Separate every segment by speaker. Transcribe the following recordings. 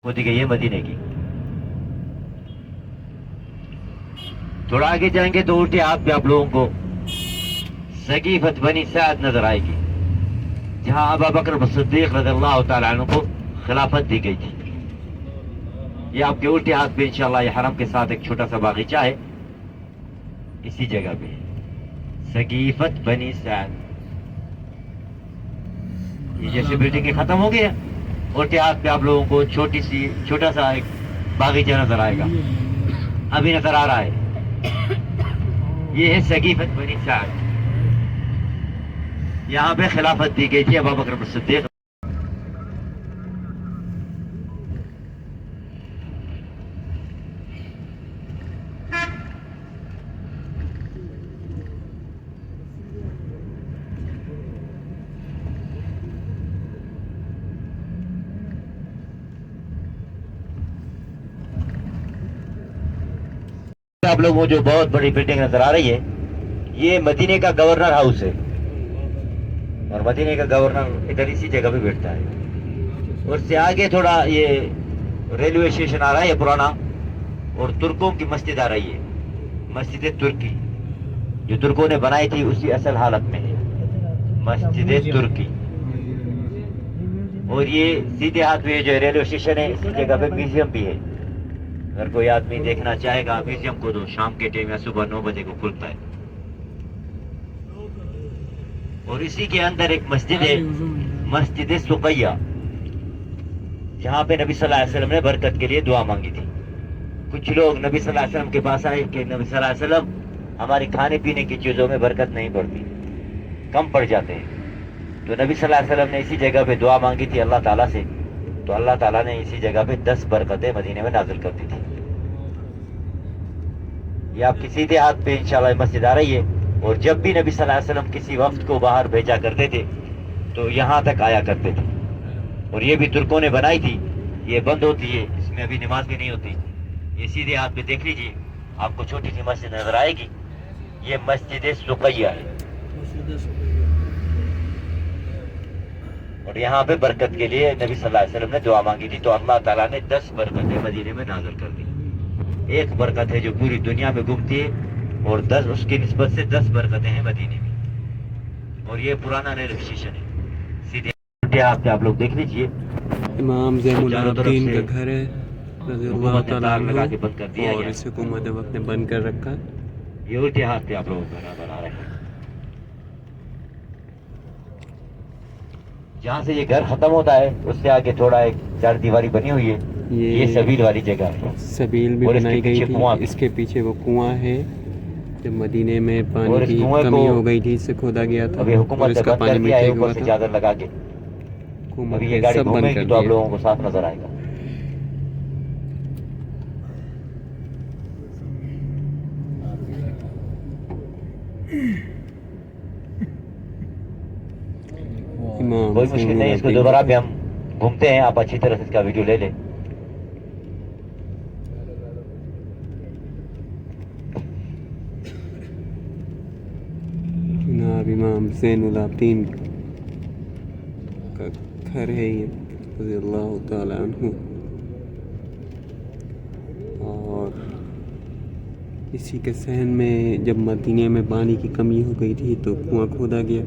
Speaker 1: ہوتی گئی ہے مدینے کی. تھوڑا آگے جائیں گے تو الٹے ہاتھ پہ آپ لوگوں کو سقیفۃ بنی سعد نظر آئے گی، جہاں ابو بکر صدیق رضی اللہ تعالیٰ عنہ کو خلافت دی گئی تھی. یہ آپ کے الٹے ہاتھ پہ انشاءاللہ یہ حرم کے ساتھ ایک چھوٹا سا باغیچہ ہے، اسی جگہ پہ سقیفۃ بنی سعد. یہ جیسے بلڈنگیں ختم ہو گئی ہیں، الٹے ہاتھ پہ آپ لوگوں کو چھوٹا سا ایک باغیچہ نظر آئے گا، ابھی نظر آ رہا ہے. یہ ہے سقیفۃ بنی سعد. یہاں پہ خلافت دی گئی تھی ابو بکر صدیق. آپ لوگوں کو جو بہت بڑی بلڈنگ نظر آ رہی ہے، یہ مدینے کا گورنر ہاؤس ہے، اور مدینے کا گورنر ادھر اسی جگہ پہ بیٹھتا ہے. اور اس سے آگے تھوڑا یہ ریلوے اسٹیشن آ رہا ہے پرانا، اور ترکوں کی مسجد آ رہی ہے، مسجد ترکی جو ترکوں نے بنائی تھی اسی اصل حالت میں ہے مسجد ترکی. اور یہ سیدھے ہاتھ میں جو ریلوے اسٹیشن ہے اسی جگہ پہ میوزیم بھی ہے. اگر کوئی آدمی دیکھنا چاہے گا میوزیم کو تو شام کے ٹائم یا صبح 9 بجے کو کھلتا ہے. اور اسی کے اندر ایک مسجد ہے، مسجد سقیہ، جہاں پہ نبی صلی اللہ علیہ وسلم نے برکت کے لیے دعا مانگی تھی. کچھ لوگ نبی صلی اللہ علیہ وسلم کے پاس آئے کہ نبی صلی اللہ علیہ وسلم ہماری کھانے پینے کی چیزوں میں برکت نہیں پڑتی، کم پڑ جاتے ہیں. تو نبی صلی اللہ علیہ وسلم نے اسی جگہ پہ دعا مانگی تھی اللہ تعالیٰ سے، تو اللہ تعالیٰ نے اسی جگہ پہ 10 برکتیں مدینے میں نازل کر دی تھی. یہ آپ کی سیدھے ہاتھ پہ انشاءاللہ مسجد آ رہی ہے. اور جب بھی نبی صلی اللہ علیہ وسلم کسی وفد کو باہر بھیجا کرتے تھے تو یہاں تک آیا کرتے تھے. اور یہ بھی ترکوں نے بنائی تھی، یہ بند ہوتی ہے، اس میں ابھی نماز بھی نہیں ہوتی. یہ سیدھے ہاتھ پہ دیکھ لیجیے، آپ کو چھوٹی سی مسجد نظر آئے گی، یہ مسجد سقیہ ہے. اور یہاں پہ برکت کے لیے نبی صلی اللہ علیہ وسلم نے دعا مانگی تھی، تو اللہ تعالیٰ نے 10 برکتیں مدینے میں نازل کر دی. ایک برکت ہے جو پوری دنیا میں گھومتی ہے، اور 10 اس کی نسبت سے 10 برکتیں ہیں مدینے میں. اور یہ پرانا ریلوے اسٹیشن ہے. سیدھے ہاتھ پہ آپ لوگ دیکھ لیجیے،
Speaker 2: امام زین
Speaker 1: چاروں طرف
Speaker 2: العابدین
Speaker 1: سے
Speaker 2: کا گھر ہے رضی اللہ
Speaker 1: حکومت نے
Speaker 2: تعالیٰ
Speaker 1: تار لگا
Speaker 2: عنہ،
Speaker 1: کے بند کر دیا
Speaker 2: اور
Speaker 1: گیا.
Speaker 2: اس حکومت وقت نے بند کر رکھا.
Speaker 1: یہ الٹے ہاتھ پہ آپ لوگوں کو نظر آ رہے ہیں. جہاں سے یہ گھر ختم ہوتا ہے اس سے آگے تھوڑا ایک 4 دیواری بنی ہوئی ہے، یہ سبیل والی جگہ ہے.
Speaker 2: سبیل بھی
Speaker 1: اور اس کے
Speaker 2: بنائی گئی
Speaker 1: پیچھے
Speaker 2: تھی.
Speaker 1: کنواں بھی.
Speaker 2: اس کے پیچھے وہ کنواں ہے، جب مدینے میں
Speaker 1: اور
Speaker 2: پانی
Speaker 1: اس
Speaker 2: کی
Speaker 1: کنویں
Speaker 2: کمی
Speaker 1: کو
Speaker 2: ہو گئی تھی اس سے کھودا گیا تھا،
Speaker 1: ابھی
Speaker 2: اور
Speaker 1: حکومت
Speaker 2: اس
Speaker 1: نے
Speaker 2: کا
Speaker 1: بند
Speaker 2: پانی
Speaker 1: کر دیا ہے
Speaker 2: میٹھے
Speaker 1: اوپر
Speaker 2: ہوا
Speaker 1: سے
Speaker 2: تھا.
Speaker 1: چادر لگا کے.
Speaker 2: حکومت
Speaker 1: ابھی
Speaker 2: نے
Speaker 1: یہ گاڑی
Speaker 2: سب
Speaker 1: گھومے
Speaker 2: بند
Speaker 1: گی
Speaker 2: کر
Speaker 1: تو آپ
Speaker 2: دیا.
Speaker 1: لوگوں کو صاف نظر آئے گا.
Speaker 2: امام
Speaker 1: کوئی
Speaker 2: زین
Speaker 1: مشکل نہیں، اس کو
Speaker 2: العابدین کا
Speaker 1: دوبارہ
Speaker 2: گھر.
Speaker 1: بھی ہم گھومتے ہیں، آپ اچھی طرح سے اس کا ویڈیو لے لیں.
Speaker 2: جناب امام زین العابدین کا گھر ہے یہ رضی اللہ تعالیٰ عنہ. اور اسی کے صحن میں جب مدینے میں پانی کی کمی ہو گئی تھی تو کنواں کھودا گیا،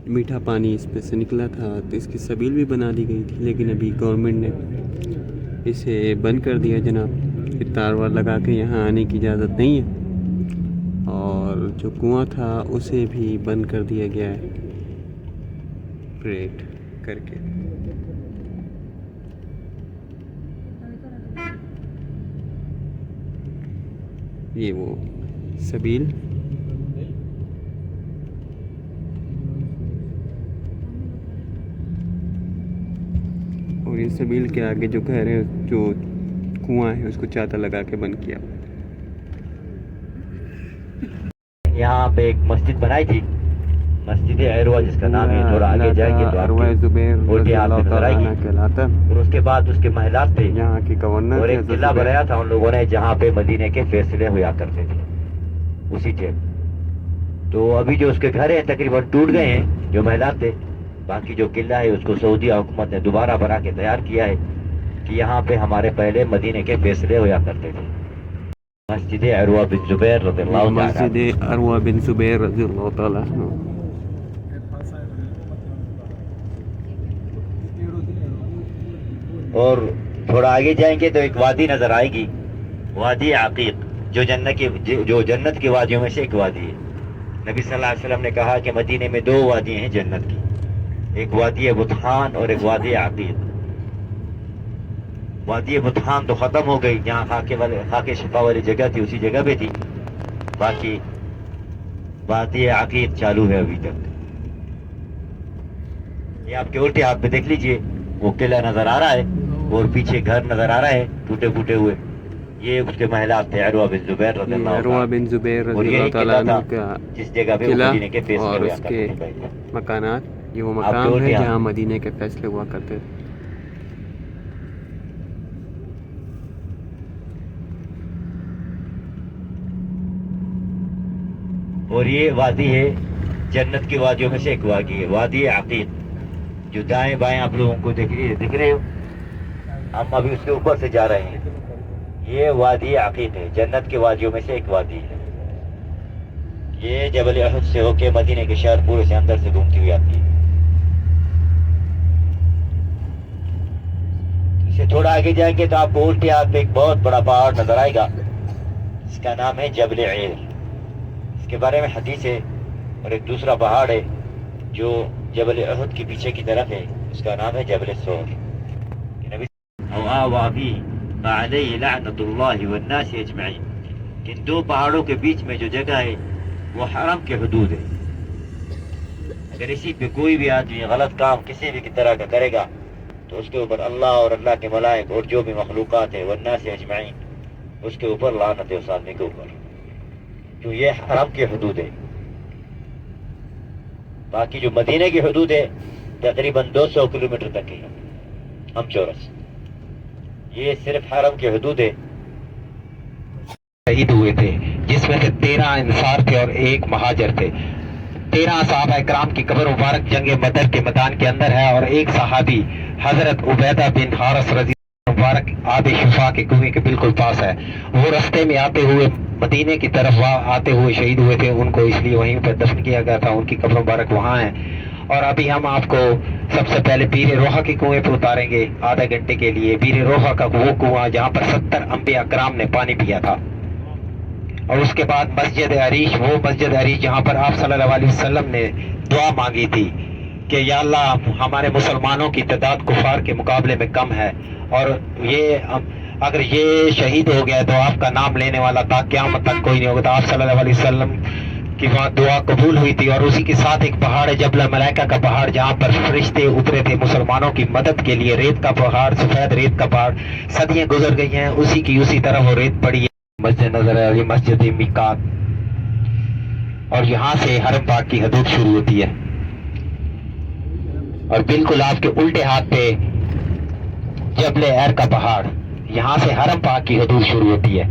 Speaker 2: میٹھا پانی اس پہ سے نکلا تھا، تو اس کی سبیل بھی بنا دی گئی تھی، لیکن ابھی گورنمنٹ نے اسے بند کر دیا جناب. پھر تار وار لگا کے یہاں آنے کی اجازت نہیں ہے، اور جو کنواں تھا اسے بھی بند کر دیا گیا ہے پریٹ کر کے. یہ وہ سبیل اور یہ سبیل کے آگے جو گھر ہے، جو کنواں ہے، اس کو چادر لگا کے بند کیا.
Speaker 1: یہاں پہ ایک مسجد بنائی تھی، مسجد عروہ جس کا نام ہے. تھوڑا آگے جائیں گے تو آپ
Speaker 2: عروہ زبیر
Speaker 1: کے الٹے
Speaker 2: رضی
Speaker 1: ہاتھ پہ
Speaker 2: اللہ
Speaker 1: نظر آئے
Speaker 2: تعالیٰ
Speaker 1: گی.
Speaker 2: عنہ کہلاتا.
Speaker 1: اور اس کے بعد اس کے محلات تھے،
Speaker 2: یہاں کی گورنر
Speaker 1: اور
Speaker 2: تھے
Speaker 1: ایک
Speaker 2: حضرت
Speaker 1: قلعہ
Speaker 2: زبیر.
Speaker 1: بنایا تھا ان لوگوں نے جہاں پہ مدینے کے فیصلے ہوا کرتے تھے اسی ٹائم. تو ابھی جو اس کے گھر ہیں تقریباً ٹوٹ گئے ہیں جو محلات تھے. باقی جو قلعہ ہے اس کو سعودی حکومت نے دوبارہ بنا کے تیار کیا ہے کہ یہاں پہ ہمارے پہلے مدینے کے فیصلے ہوا کرتے تھے. مسجد عروہ بن زبیر رضی اللہ تعالیٰ
Speaker 2: مسجد عروہ بن زبیر رضی اللہ تعالیٰ عنہ.
Speaker 1: اور تھوڑا آگے جائیں گے تو ایک وادی نظر آئے گی, وادی عقیق, جو جنت کی وادیوں میں سے ایک وادی ہے. نبی صلی اللہ علیہ وسلم نے کہا کہ مدینے میں 2 وادیاں ہیں جنت کی, ایک وادی بطحان اور ایک وادی عقیق. وادی بطحان تو ختم ہو گئی, جہاں خاک شفا والی جگہ تھی اسی جگہ پہ تھی. باقی وادی عقیق چالو ہے ابھی تک. یہ آپ کے الٹے ہاتھ پہ دیکھ لیجئے, وہ قلعہ نظر آ رہا ہے اور پیچھے گھر نظر آ رہا ہے ٹوٹے پھوٹے ہوئے. یہ اس کے محلات تھے عروہ بن زبیر رضی اللہ
Speaker 2: عروہ بن زبیر
Speaker 1: اور
Speaker 2: رضی اللہ
Speaker 1: یہی
Speaker 2: تعالیٰ
Speaker 1: قلعہ
Speaker 2: عنہ
Speaker 1: تھا
Speaker 2: کا
Speaker 1: جس جگہ پہ
Speaker 2: قلعہ
Speaker 1: مدینے کے فیصلے
Speaker 2: اور
Speaker 1: ہوا
Speaker 2: اس
Speaker 1: کرتے
Speaker 2: کے
Speaker 1: تھے پہلے.
Speaker 2: مکانات, یہ وہ
Speaker 1: آپ
Speaker 2: مقام
Speaker 1: کے
Speaker 2: ہے
Speaker 1: الٹے
Speaker 2: جہاں مدینے کے فیصلے ہوا کرتے تھے.
Speaker 1: اور یہ وادی ہے جنت کی وادیوں میں سے ایک وادی ہے, وادی عقیق, جو دائیں بائیں آپ لوگوں کو دکھ رہے ہو. ہم ابھی اس کے اوپر سے جا رہے ہیں. یہ وادی عقیق ہے, جنت کی وادیوں میں سے ایک وادی ہے. یہ جبل احد سے ہو کے مدینے کے شہر پورے سے اندر سے گھومتی ہوئی آتی ہے. اسے تھوڑا آگے جائیں گے تو آپ کو الٹے ہاتھ پہ ایک بہت بڑا پہاڑ نظر آئے گا, اس کا نام ہے جبل عیر. اس کے بارے میں حدیث ہے. اور ایک دوسرا پہاڑ ہے جو جبل احد کے پیچھے کی طرف ہے, اس کا نام ہے جبل الثور. او آوا بھی علیہ لعنت اللہ والناس اجمعین. ان 2 پہاڑوں کے بیچ میں جو جگہ ہے وہ حرم کے حدود ہے. اگر اسی پہ کوئی بھی آدمی غلط کام کسی بھی طرح کا کرے گا تو اس کے اوپر اللہ اور اللہ کے ملائک اور جو بھی مخلوقات ہے والناس اجمعین, اس کے اوپر لعنت ہے اس آدمی کے اوپر, جو یہ حرم کے حدود ہے. باقی جو مدینے کی حدود ہے تقریباً 200 کلومیٹر تک ہے ہم چورس. یہ صرف حرم کے حدود ہے. شہید ہوئے تھے جس میں سے 13 انصار تھے اور 1 مہاجر تھے. 13 صحابہ کرام کی قبر مبارک جنگ بدر کے میدان کے اندر ہے, اور 1 صحابی حضرت عبیدہ بن حارث رضی اللہ مبارک آب شفا کے کنویں کے بالکل پاس ہے. وہ رستے میں آتے ہوئے مدینے کی طرف آتے ہوئے شہید ہوئے تھے. ان کو اس لیے وہیں پر دفن کیا گیا تھا, ان کی قبر مبارک وہاں ہے. اور ابھی ہم آپ کو سب سے پہلے بیر روحہ کے کنویں پہ اتاریں گے آدھا گھنٹے کے لیے. بیر روحہ کا وہ کنواں جہاں پر 70 انبیاء کرام نے پانی پیا تھا. اور اس کے بعد مسجد عریش, وہ مسجد عریش جہاں پر آپ صلی اللہ علیہ وسلم نے دعا مانگی تھی کہ یا اللہ ہمارے مسلمانوں کی تعداد کفار کے مقابلے میں کم ہے, اور یہ اگر یہ شہید ہو گیا تو آپ کا نام لینے والا تا قیامت تک کوئی نہیں ہوگا. تو آپ صلی اللہ علیہ وسلم کی وہاں دعا قبول ہوئی تھی. اور اسی کے ساتھ ایک پہاڑ ہے جبل ملائکہ کا پہاڑ, جہاں پر فرشتے اترے تھے مسلمانوں کی مدد کے لیے. ریت کا پہاڑ, سفید ریت کا پہاڑ, صدیاں گزر گئی ہیں, اسی کی اسی طرح وہ ریت پڑی ہے. مسجد نظر آ رہی مسجد میقات, اور یہاں سے حرم پاک کی حدود شروع ہوتی ہے. اور بالکل آپ کے الٹے ہاتھ پہ جبل عیر کا پہاڑ, یہاں سے حرم پاک کی حدود شروع ہوتی ہے.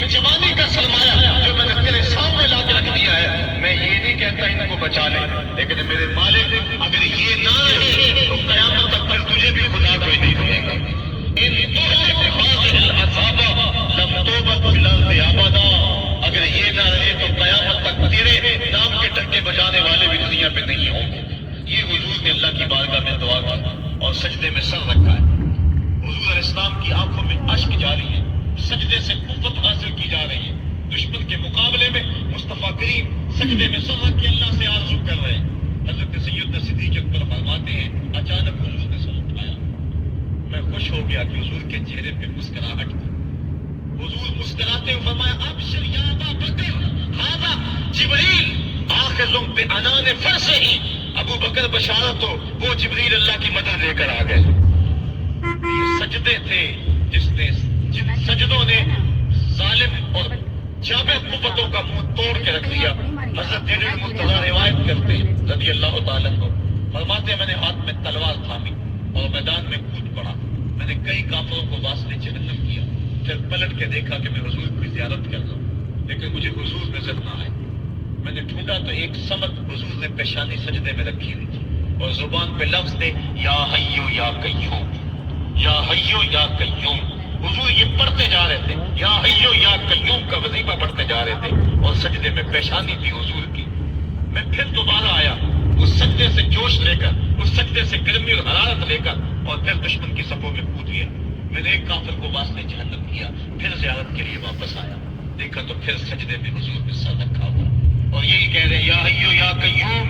Speaker 3: جوانی کا سرمایہ جو میں نے تیرے سامنے لا کو بچا لے، لیکن میرے مالک اگر یہ نہ رہے تو قیامت تک پھر تجھے بھی خدا کوئی نہیں دے گا۔ ان تہلك هذه العذاب لم توبت في الارض ابدا، اگر یہ نہ رہے تو قیامت تک تیرے نام کے ٹکے بجانے والے بھی دنیا پہ نہیں ہوں گے۔ یہ حضور نے اللہ کی بارگاہ میں دعا کی اور سجدے میں سر رکھا ہے۔ حضور علیہ السلام کی آنکھوں میں اشک جاری ہے، سجدے سے قوت حاصل کی جا رہی ہے۔ دشمن کے مقابلے میں مصطفیٰ کریم سجدے میں سر رکھ کے اللہ سے آرزو کر رہے ہیں۔ حضرت سیدنا صدیق اکبر فرماتے ہیں اچانک حضور نے سر اٹھایا، میں خوش ہو گیا کہ حضور کے چہرے پہ مسکراہٹ تھی۔ حضور مسکراتے ہوئے فرمایا ابشر یا ابا بکر ھذا جبریل آخذ بعنان فرسہ، ابو بکر بشارت ہو، وہ جبریل اللہ کی مدد لے کر آ گئے۔ یہ سجدے تھے جن سجدوں نے ظالم اور جابر قوتوں کا منہ توڑ کے رکھ دیا۔ حضرت جریر مرتضیٰ روایت کرتے ہیں رضی اللہ تعالیٰ عنہ، فرماتے ہیں میں نے ہاتھ میں تلوار تھامی اور میدان میں کود پڑا۔ میں نے کئی کافروں کو واسطے جہنم کیا، پھر پلٹ کے دیکھا کہ میں حضور کی زیارت کر رہا ہوں، لیکن مجھے حضور نظر نہ آئے۔ میں نے ڈھونڈا تو ایک سمت حضور نے پیشانی سجدے میں رکھی ہوئی تھی اور زبان پہ لفظ تھے یا حیو یا قیوم، یا حیو یا قیوم۔ حضور یہ پڑھتے جا رہے تھے، یا حیو یا قیوم کا وظیفہ پڑھتے جا رہے تھے اور سجدے میں پیشانی تھی حضور کی۔ میں پھر دوبارہ آیا اس سجدے سے جوش لے کر، اس سجدے سے گرمی اور حرارت لے کر، اور پھر دشمن کی صفوں میں کود گیا۔ میں نے ایک کافر کو واسطے جہنم کیا، پھر زیارت کے لیے واپس آیا، دیکھا تو پھر سجدے میں حضور نے سر رکھا ہوا اور یہی کہہ رہے یا حیو یا قیوم،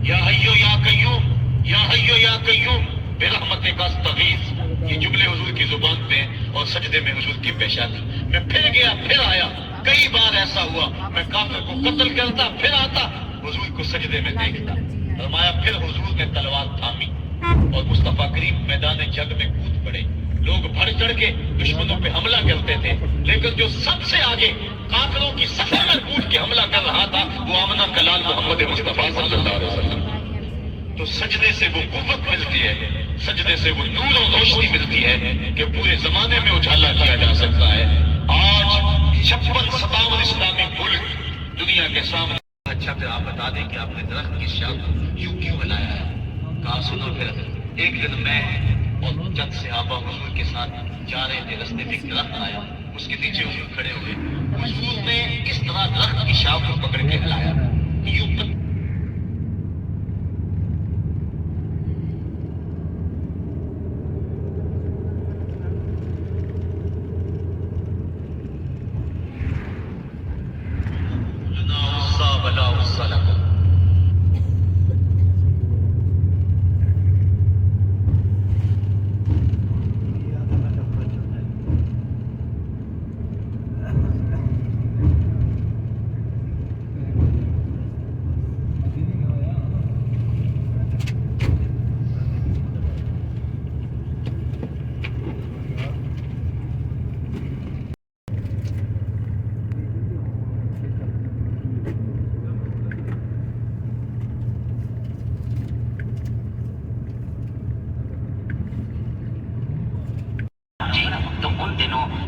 Speaker 3: یا حیو یا قیوم، یا حیو یا قیوم برحمتک استغیث۔ یہ جملے حضور کی زبان پہ ہیں اور سجدے میں حضور کی پیشانی۔ میں پھر گیا، پھر آیا، کئی بار ایسا ہوا میں کافر کو قتل کرتا، پھر آتا حضور کو سجدے میں دیکھتا۔ فرمایا پھر حضور نے تلوار تھامی اور مصطفیٰ کریم میدان جنگ میں کود پڑے۔ لوگ بڑھ چڑھ کے دشمنوں پہ حملہ کرتے تھے، لیکن جو سب سے آگے کافروں کی صفوں میں کود کے حملہ کر رہا تھا وہ آمنہ کا لال محمد مصطفیٰ صلی اللہ علیہ وسلم۔ تو سجدے سے وہ قوت ملتی ہے، سجدے سے وہ نور اور روشنی ملتی ہے کہ پورے زمانے میں اجالا کیا جا سکتا ہے۔ آج 56-57 اسلامی ملک دنیا کے سامنے۔ اچھا پھر آپ بتا دیں کہ آپ نے درخت کی شاخ یوں کیوں ہلایا ہے؟ کہا سنو پھر ایک دن میں اور چند صحابہ حضور کے ساتھ جا رہے تھے، رستے میں ایک درخت آیا، اس کے نیچے حضور کھڑے ہوئے، حضور نے اس طرح درخت کی شاخ کو پکڑ کے ہلایا، یوں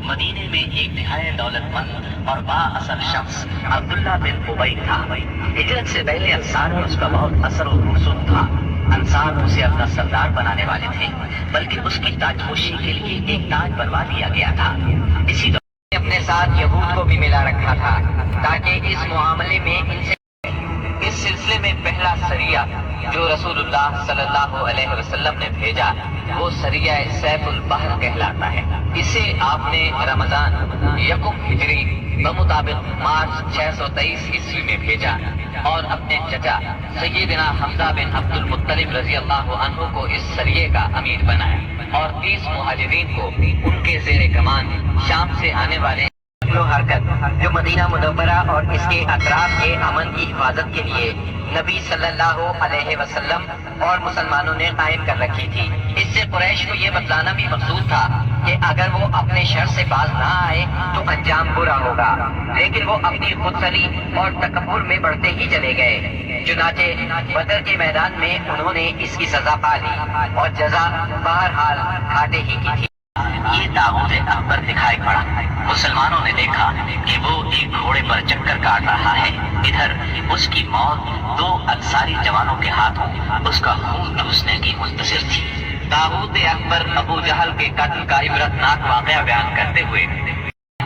Speaker 4: مدینے میں ایک نہایت دولت مند اور با اثر شخص عبداللہ بن ابی تھا۔ ہجرت سے پہلے انصار میں اس کا بہت اثر و رسوخ تھا۔ انصار اسے اپنا سردار بنانے والے تھے، بلکہ اس کی تاج پوشی کے لیے ایک تاج بنوا دیا گیا تھا۔ اسی دوران اپنے ساتھ یہود کو بھی ملا رکھا تھا تاکہ اس معاملے میں ان سے اس سلسلے میں پہلا سریہ جو رسول اللہ صلی اللہ علیہ وسلم نے بھیجا وہ سریہ سیف البحر کہلاتا ہے۔ اسے آپ نے رمضان یکم ہجری بمطابق مارچ 623 عیسوی میں بھیجا اور اپنے چچا سیدنا حمزہ بن عبد المطلب رضی اللہ عنہ کو اس سریے کا امیر بنایا اور 30 مہاجرین کو ان کے زیر کمان شام سے آنے والے حرکت جو مدینہ منورہ اور اس کے اطراف کے امن کی حفاظت کے لیے نبی صلی اللہ علیہ وسلم اور مسلمانوں نے قائم کر رکھی تھی۔ اس سے قریش کو یہ بتلانا بھی مقصود تھا کہ اگر وہ اپنے شر سے باز نہ آئے تو انجام برا ہوگا، لیکن وہ اپنی خودسری اور تکبر میں بڑھتے ہی چلے گئے۔ چنانچہ بدر کے میدان میں انہوں نے اس کی سزا پا لی اور جزا بہرحال گھاٹے ہی کی تھی۔ یہ طاغوت اکبر دکھائی پڑا۔ مسلمانوں نے دیکھا کہ وہ ایک گھوڑے پر چکر کاٹ رہا ہے، ادھر اس اس کی موت 2 انصاری جوانوں کے ہاتھوں اس کا خون چوسنے کی منتظر تھی۔ طاغوت اکبر ابو جہل کے قتل کا عبرتناک واقعہ بیان کرتے ہوئے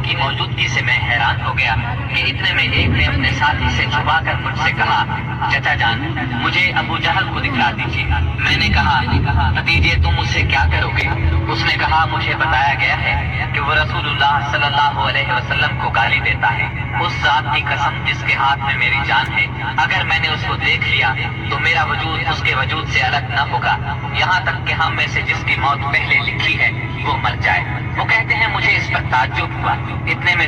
Speaker 4: کی موجودگی سے میں حیران ہو گیا کہ اتنے میں ایک نے اپنے ساتھی سے چھپا کر مجھ سے کہا، چچا جان مجھے ابو جہل کو دکھلا دیجیے۔ میں نے کہا، بھتیجے تم اس سے کیا کرو گے؟ اس نے کہا، مجھے بتایا گیا ہے کہ وہ رسول اللہ صلی اللہ علیہ وسلم کو گالی دیتا ہے۔ اس ذات کی قسم جس کے ہاتھ میں میری جان ہے، اگر میں نے اس کو دیکھ لیا تو میرا وجود اس کے وجود سے الگ نہ ہوگا، یہاں تک کہ ہم میں سے جس کی موت پہلے لکھی ہے وہ مر جائے۔ وہ کہتے ہیں مجھے اس پر تعجب ہوا، اتنے میں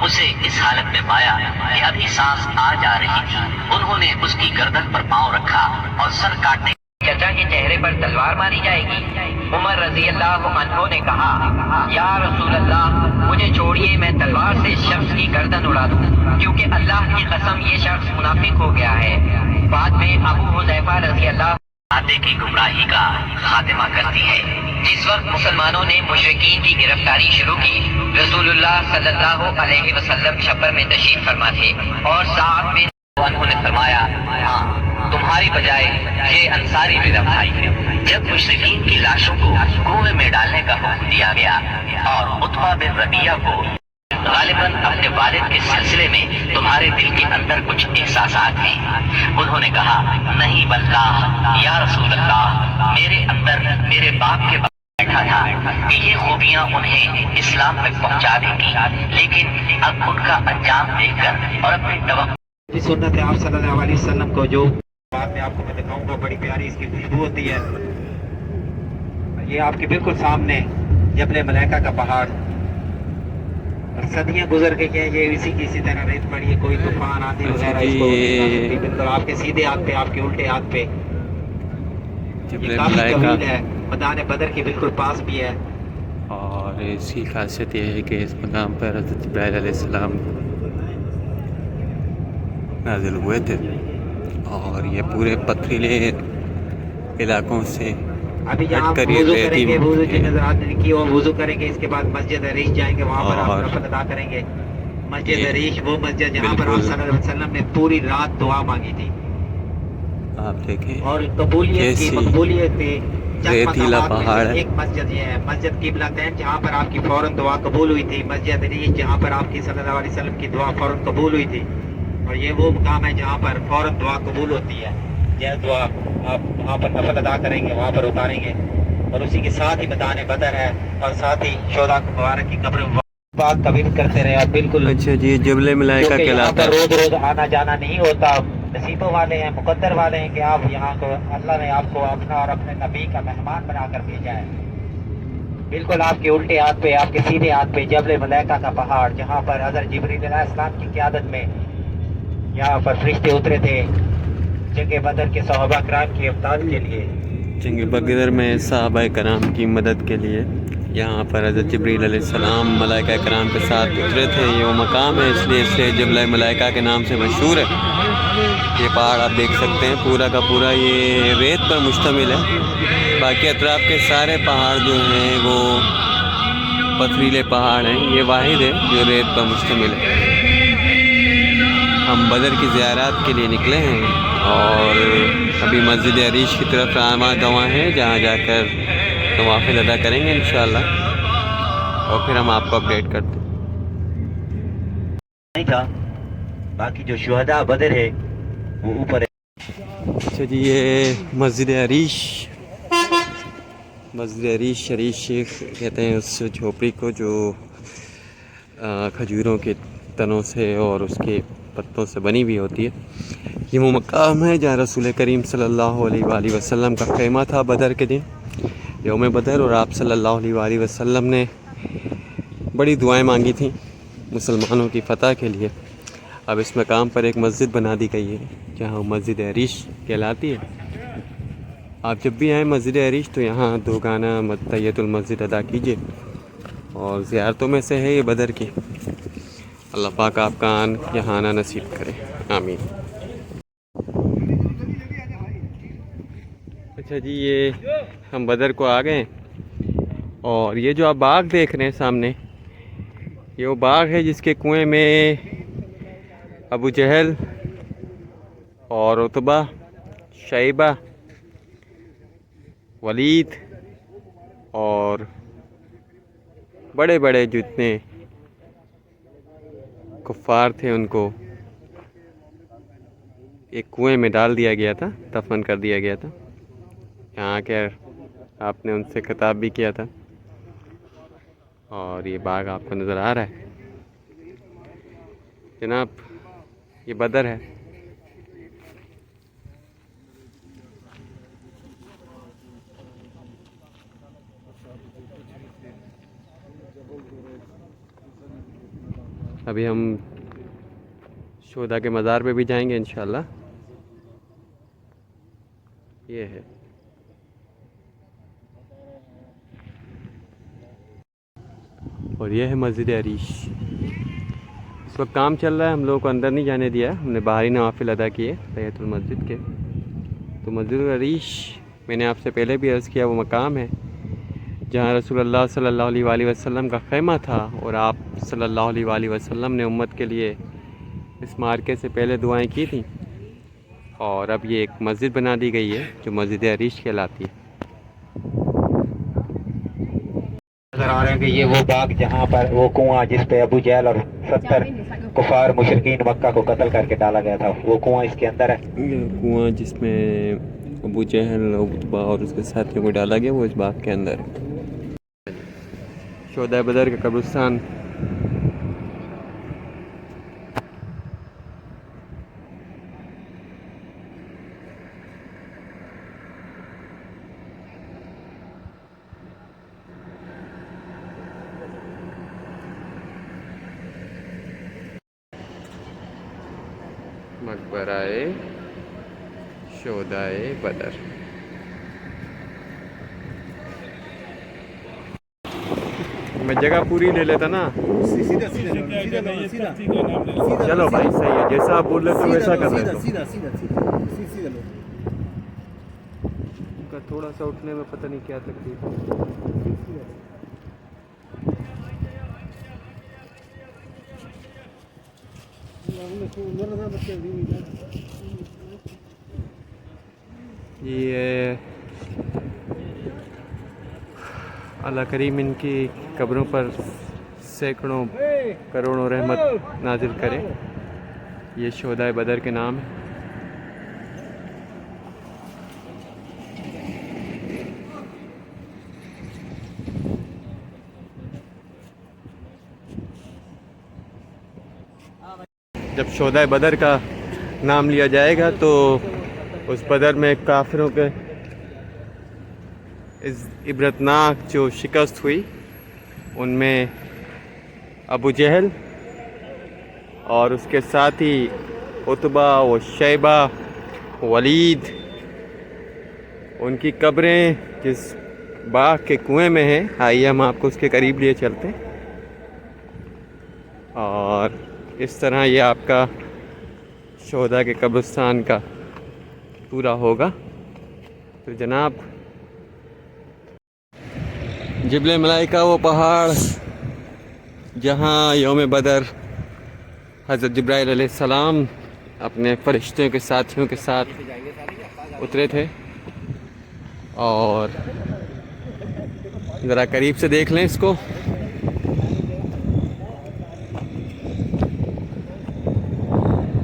Speaker 4: اسے اس حالت میں پایا کہ ابھی سانس آ جا رہی تھی۔ انہوں نے اس کی گردن پر پاؤں رکھا اور سر کاٹنے، چچا کے چہرے پر تلوار ماری جائے گی؟ عمر رضی اللہ عنہ نے کہا، یا رسول اللہ مجھے چھوڑیے، میں تلوار سے اس شخص کی گردن اڑا دوں، کیونکہ اللہ کی قسم یہ شخص منافق ہو گیا ہے۔ بعد میں ابو حذیفہ رضی اللہ آتے کی گمراہی کا خاتمہ کرتی ہے۔ جس وقت مسلمانوں نے مشرکین کی گرفتاری شروع کی، رسول اللہ صلی اللہ علیہ وسلم چھپر میں تشریف فرما تھے اور سعد بن انہوں نے فرمایا، ہاں تمہاری بجائے یہ انصاری بھی رفائی ہے۔ جب مشرکین کی لاشوں کو کنویں میں ڈالنے کا حکم دیا گیا اور عتبہ بن ربیعہ کو غالباً اپنے والد کے سلسلے میں تمہارے دل کے اندر کچھ احساسات ہیں، انہوں نے کہا، نہیں واللہ یا رسول اللہ، میرے اندر میرے باپ کے بیٹھا تھا کہ یہ خوبیاں انہیں اسلام تک پہنچا دیں گی، لیکن اب ان کا انجام دیکھ کر اور اپنی توقع
Speaker 1: سنت ہے آپ صلی اللہ علیہ وسلم کو، جو بعد میں آپ کو میں دکھاؤں گا، بڑی پیاری اس کی خوشبو ہوتی ہے۔ یہ آپ کے بالکل سامنے جبل ملائکہ کا پہاڑ، صدیاں گزر گئی ہیں، یہ اسی طرح ریت پڑی ہے، کوئی طوفان آندھی وغیرہ اس کو بالکل آپ کے سیدھے ہاتھ پہ، آپ کے الٹے ہاتھ پہ۔ یہ کافی طویل ہے، میدان بدر کے بالکل پاس بھی ہے۔
Speaker 2: اور اس کی خاصیت یہ ہے کہ اس مقام پر حضرت جبرائیل علیہ السلام نازل ہوئے تھے، اور یہ پورے پتھریلے علاقوں سے
Speaker 1: ابھی جہاں وضو کریں گے، وضو کی نظرات کی اور وضو کریں گے، اس کے بعد مسجد عریش جائیں گے، وہاں پر آپ نفل ادا کریں گے۔ مسجد عریش وہ مسجد جہاں پر آپ صلی اللہ علیہ وسلم نے پوری رات دعا مانگی تھی،
Speaker 2: آپ دیکھیں
Speaker 1: اور قبولیت کی مقبولیت میں
Speaker 2: ریتیلا پہاڑ ہے۔
Speaker 1: ایک مسجد یہ ہے، مسجد قبلہ تین، جہاں پر آپ کی فوراً دعا قبول ہوئی تھی، مسجد عریش جہاں پر آپ کی صلی اللہ علیہ وسلم کی دعا فوراً قبول ہوئی تھی، اور یہ وہ مقام ہے جہاں پر فوراً دعا قبول ہوتی ہے۔ یہ دعا آپ وہاں پر نفل ادا کریں گے، وہاں پر اتاریں گے، اور اسی کے ساتھ ہی میدان بدر ہے، اور ساتھ ہی شہداء مبارک کی قبر پاک قبول کرتے رہے آپ بالکل۔
Speaker 2: اچھا جی، جبل ملائکہ کہلاتا ہے۔
Speaker 1: روز روز آنا جانا نہیں ہوتا، نصیبوں والے ہیں، مقدر والے ہیں کہ آپ یہاں کو اللہ نے آپ کو اپنا اور اپنے نبی کا مہمان بنا کر بھیجا ہے۔ بالکل آپ کے الٹے ہاتھ پہ، آپ کے سیدھے ہاتھ پہ جبل ملائکہ کا پہاڑ، جہاں پر حضرت جبریل علیہ السلام کی قیادت میں یہاں پر فرشتے اترے تھے جنگ بدر کے صحابہ کرام کی امداد کے لیے۔
Speaker 2: جنگ بدر میں صحابہ کرام کی مدد کے لیے یہاں پر حضرت جبریل علیہ السلام ملائکہ کرام کے ساتھ اترے تھے۔ یہ وہ مقام ہے، اس لیے اسے جبل ملائکہ کے نام سے مشہور ہے۔ یہ پہاڑ آپ دیکھ سکتے ہیں، پورا کا پورا یہ ریت پر مشتمل ہے، باقی اطراف کے سارے پہاڑ جو ہیں وہ پتھریلے پہاڑ ہیں، یہ واحد ہے جو ریت پر مشتمل ہے۔ ہم بدر کی زیارات کے لیے نکلے ہیں اور ابھی مسجد عریش کی طرف رواں گواں ہیں، جہاں جا کر نوافل ادا کریں گے انشاءاللہ، اور پھر ہم آپ کو اپڈیٹ کرتے ہیں۔
Speaker 1: نہیں تھا، باقی جو شہداء بدر ہے وہ اوپر ہے۔
Speaker 2: اچھا جی، یہ مسجد عریش شریف شیخ کہتے ہیں اس جھوپڑی کو جو کھجوروں کے تنوں سے اور اس کے پتوں سے بنی ہوئی ہوتی ہے۔ یہ وہ مقام ہے جہاں رسول کریم صلی اللہ علیہ وآلہ وسلم کا خیمہ تھا بدر کے دن، یوم بدر، اور آپ صلی اللہ علیہ وآلہ وسلم نے بڑی دعائیں مانگی تھیں مسلمانوں کی فتح کے لیے۔ اب اس مقام پر ایک مسجد بنا دی گئی ہے جہاں مسجد عریش کہلاتی ہے۔ آپ جب بھی آئیں مسجد عریش تو یہاں دو گانا تحیۃ المسجد ادا کیجیے، اور زیارتوں میں سے ہے یہ بدر کی۔ اللہ پاک آپ کا یہاں آنا نصیب کرے، آمین۔ اچھا جی، یہ ہم بدر کو آ گئے، اور یہ جو آپ باغ دیکھ رہے ہیں سامنے، یہ وہ باغ ہے جس کے کنویں میں ابو جہل اور عتبہ، شیبہ، ولید اور بڑے بڑے جتنے کفار تھے ان کو ایک کنویں میں ڈال دیا گیا تھا، دفن کر دیا گیا تھا. یہاں کے آپ نے ان سے خطاب بھی کیا تھا. اور یہ باغ آپ کو نظر آ رہا ہے جناب، یہ بدر ہے. ابھی ہم شہداء کے مزار پہ بھی جائیں گے انشاءاللہ. یہ ہے اور یہ ہے مسجد عریش. اس وقت کام چل رہا ہے، ہم لوگوں کو اندر نہیں جانے دیا. ہم نے باہری نوافل ادا کیے تحیۃ المسجد کے. تو مسجد عریش میں نے آپ سے پہلے بھی عرض کیا، وہ مقام ہے جہاں رسول اللہ صلی اللہ علیہ وآلہ وسلم کا خیمہ تھا، اور آپ صلی اللہ علیہ وآلہ وسلم نے امت کے لیے اس معرکے سے پہلے دعائیں کی تھیں. اور اب یہ ایک مسجد بنا دی گئی ہے جو مسجد عریش کہلاتی ہے.
Speaker 1: نظر آ رہے ہیں کہ یہ وہ باغ جہاں پر وہ کنواں جس پہ ابو جہل اور 70 کفار مشرکین مکہ کو قتل کر کے ڈالا گیا تھا، وہ کنواں اس کے اندر ہے.
Speaker 2: یہ کنواں جس میں ابو جہل، عتبہ اور اس کے ساتھیوں کو ڈالا گیا وہ اس باغ کے اندر ہے. شہداء بدر کا قبرستان. مقبرہ شہداء بدر. میں جگہ پوری لے لیتا نا. چلو بھائی صحیح ہے، جیسا آپ بول رہے تو ویسا کر رہے تو. کا تھوڑا سا اٹھنے میں پتہ نہیں کیا تکلیف. یہ اللہ کریم ان کی قبروں پر سینکڑوں کروڑوں رحمت نازل کرے. یہ شہداء بدر کے نام ہے. جب شہداء بدر کا نام لیا جائے گا تو اس بدر میں کافروں کے عبرتناک جو شکست ہوئی ان میں ابو جہل اور اس کے ساتھی عتبہ و شیبہ، ولید، ان کی قبریں جس باغ کے کنویں میں ہیں. آئیے ہم آپ کو اس کے قریب لیے چلتے ہیں. اور اس طرح یہ آپ کا شہداء کے قبرستان کا پورا ہوگا. تو جناب جبل ملائکہ وہ پہاڑ جہاں یوم بدر حضرت جبرائیل علیہ السلام اپنے فرشتوں کے ساتھیوں کے ساتھ اترے تھے. اور ذرا قریب سے دیکھ لیں اس کو.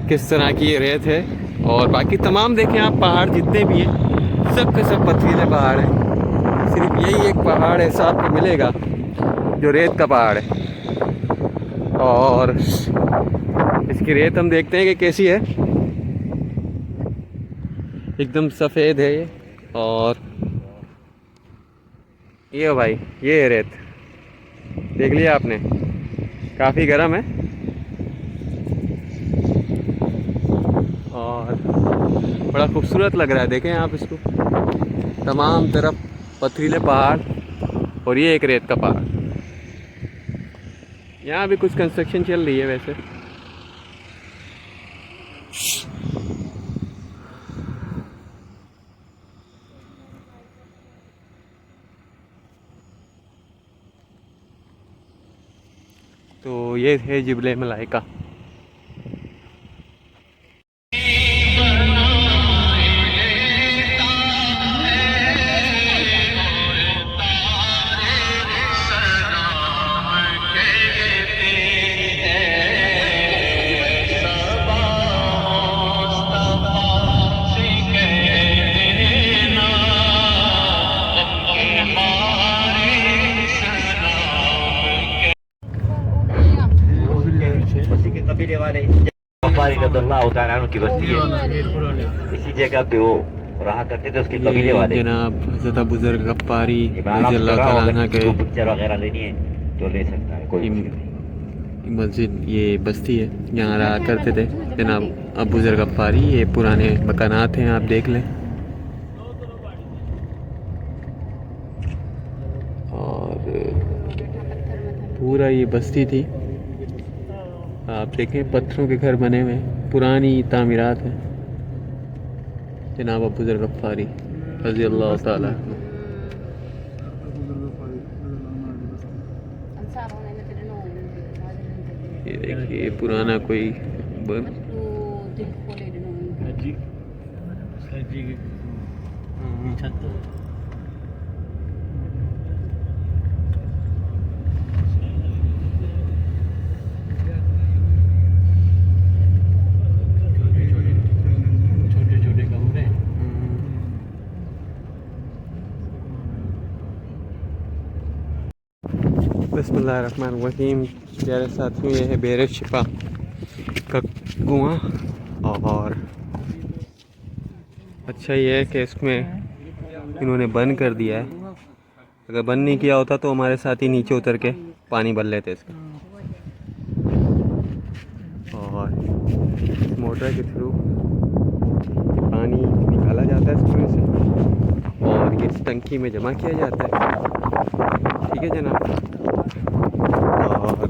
Speaker 2: کس طرح کی یہ ریت ہے. اور باقی تمام دیکھیں آپ پہاڑ جتنے بھی ہیں سب کے سب پتھریلے پہاڑ ہیں. صرف یہی ایک پہاڑ ایسا آپ کو ملے گا جو ریت کا پہاڑ ہے. اور اس کی ریت ہم دیکھتے ہیں کہ کیسی ہے. ایک دم سفید ہے یہ. اور یہ بھائی یہ ریت دیکھ لیا آپ نے، کافی گرم ہے. اور بڑا خوبصورت لگ رہا ہے. دیکھیں آپ اس کو، تمام طرف پتھریلے پہاڑ اور یہ ایک ریت کا پہاڑ. یہاں بھی کچھ کنسٹرکشن چل رہی ہے ویسے. تو یہ ہے جبل ملائکہ.
Speaker 1: تعالیٰ عنہ کی بستی ہے. اسی جگہ پہ وہ رہا کرتے تھے اس کے قبیلے
Speaker 2: یہ
Speaker 1: والے.
Speaker 2: جناب حضرت ابو ذر غفاری
Speaker 1: عمران
Speaker 2: رضی
Speaker 1: آپ
Speaker 2: اللہ
Speaker 1: کر رہا
Speaker 2: تعالیٰ
Speaker 1: ہوگا،
Speaker 2: عنہ
Speaker 1: کسی
Speaker 2: کے
Speaker 1: کو پکچر وغیرہ لینی ہے تو لے سکتا ہے، کوئی مشکل نہیں.
Speaker 2: مسجد، یہ بستی ہے جہاں رہا کرتے تھے جناب ابو ذر غفاری. یہ پرانے مکانات ہیں، آپ دیکھ لیں. اور پورا یہ بستی تھی، آپ دیکھیں پتھروں کے گھر بنے ہوئے ہیں، پرانی تعمیرات ہیں. جناب ابو ذر غفاری رضی اللہ تعالیٰ عنہ. یہ دیکھیے پرانا کوئی بسم اللہ الرحمن الرحیم. پیارے ساتھیوں، یہ ہے بیر شفا کا کنواں. اور اچھا یہ ہے کہ اس میں انہوں نے بند کر دیا ہے. اگر بند نہیں کیا ہوتا تو ہمارے ساتھی نیچے اتر کے پانی بھر لیتے اس کا. اور موٹر کے تھرو پانی نکالا جاتا ہے اس کنویں سے اور یہ اس ٹنکی میں جمع کیا جاتا ہے. ٹھیک ہے جناب. اور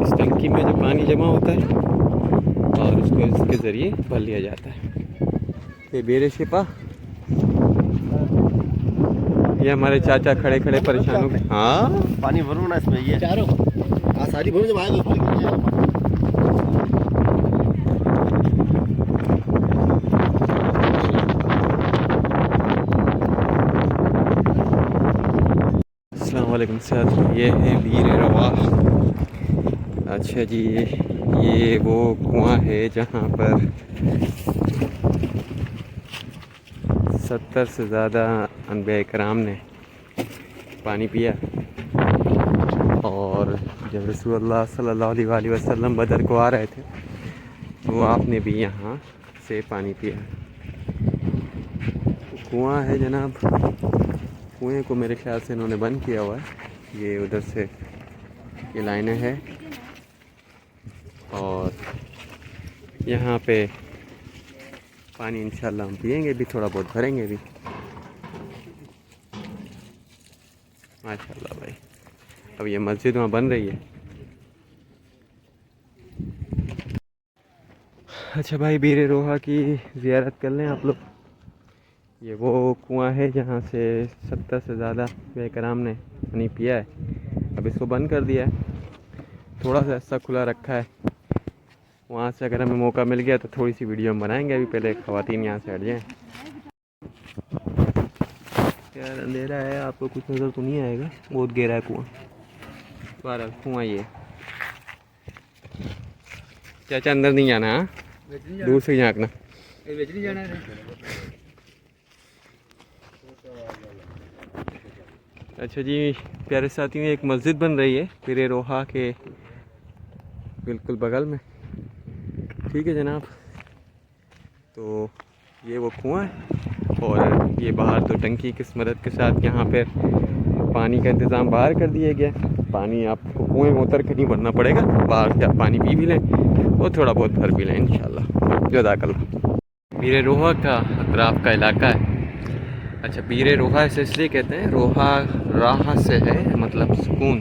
Speaker 2: اس ٹنکی میں جو پانی جمع ہوتا ہے اور اس کو اس کے ذریعے بھر لیا جاتا ہے. یہ بیر شفا، یہ ہمارے چاچا کھڑے کھڑے پریشان ہو گئے. ہاں
Speaker 5: پانی بھرو نا اس میں، یہ چاروں ساری بھرو جب آئے گا.
Speaker 2: السلام علیکم ساتھی، یہ ہے بیر رواح. اچھا جی، یہ وہ کنواں ہے جہاں پر 70 سے زیادہ انبیاء کرام نے پانی پیا. اور جب رسول اللہ صلی اللہ علیہ وآلہ وسلم بدر کو آ رہے تھے تو آپ نے بھی یہاں سے پانی پیا. کنواں ہے جناب. کنویں کو میرے خیال سے انہوں نے بند کیا ہوا ہے. یہ ادھر سے یہ لائنیں ہیں اور یہاں پہ پانی انشاءاللہ ہم پئیں گے بھی، تھوڑا بہت بھریں گے بھی ماشاءاللہ بھائی. اب یہ مسجد وہاں بن رہی ہے. اچھا بھائی، بیر روحا کی زیارت کر لیں آپ لوگ. یہ وہ کنواں ہے جہاں سے 70 سے زیادہ انبیاء کرام نے پانی پیا ہے. اب اس کو بند کر دیا ہے، تھوڑا سا ایسا کھلا رکھا ہے. وہاں سے اگر ہمیں موقع مل گیا تو تھوڑی سی ویڈیو ہم بنائیں گے. ابھی پہلے خواتین یہاں سے ہٹ جائیں. یار اندھیرا ہے، آپ کو کچھ نظر تو نہیں آئے گا، بہت گہرا ہے کنواں. بارہ کنواں یہ چاچا اندر نہیں جانا، ہاں دور سے جھانکنا. اچھا جی پیارے ساتھیوں، ایک مسجد بن رہی ہے بیر روحا کے بالکل بغل میں. ٹھیک ہے جناب. تو یہ وہ کنواں ہے اور یہ باہر تو ٹنکی کی مدد کے ساتھ یہاں پہ پانی کا انتظام باہر کر دیا گیا. پانی آپ کو کنویں میں اتر کے نہیں بھرنا پڑے گا، باہر سے آپ پانی پی بھی لیں اور تھوڑا بہت بھر بھی لیں انشاءاللہ. جزاک اللہ. بیر روحا کا اطراف کا علاقہ ہے. اچھا، بیر روحا اسے اس لیے کہتے ہیں، روحا راہ سے ہے مطلب سکون.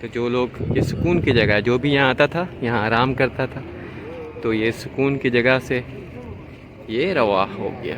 Speaker 2: تو جو لوگ، یہ سکون کی جگہ ہے، جو بھی یہاں آتا تھا یہاں آرام کرتا تھا، تو یہ سکون کی جگہ سے یہ رواح ہو گیا.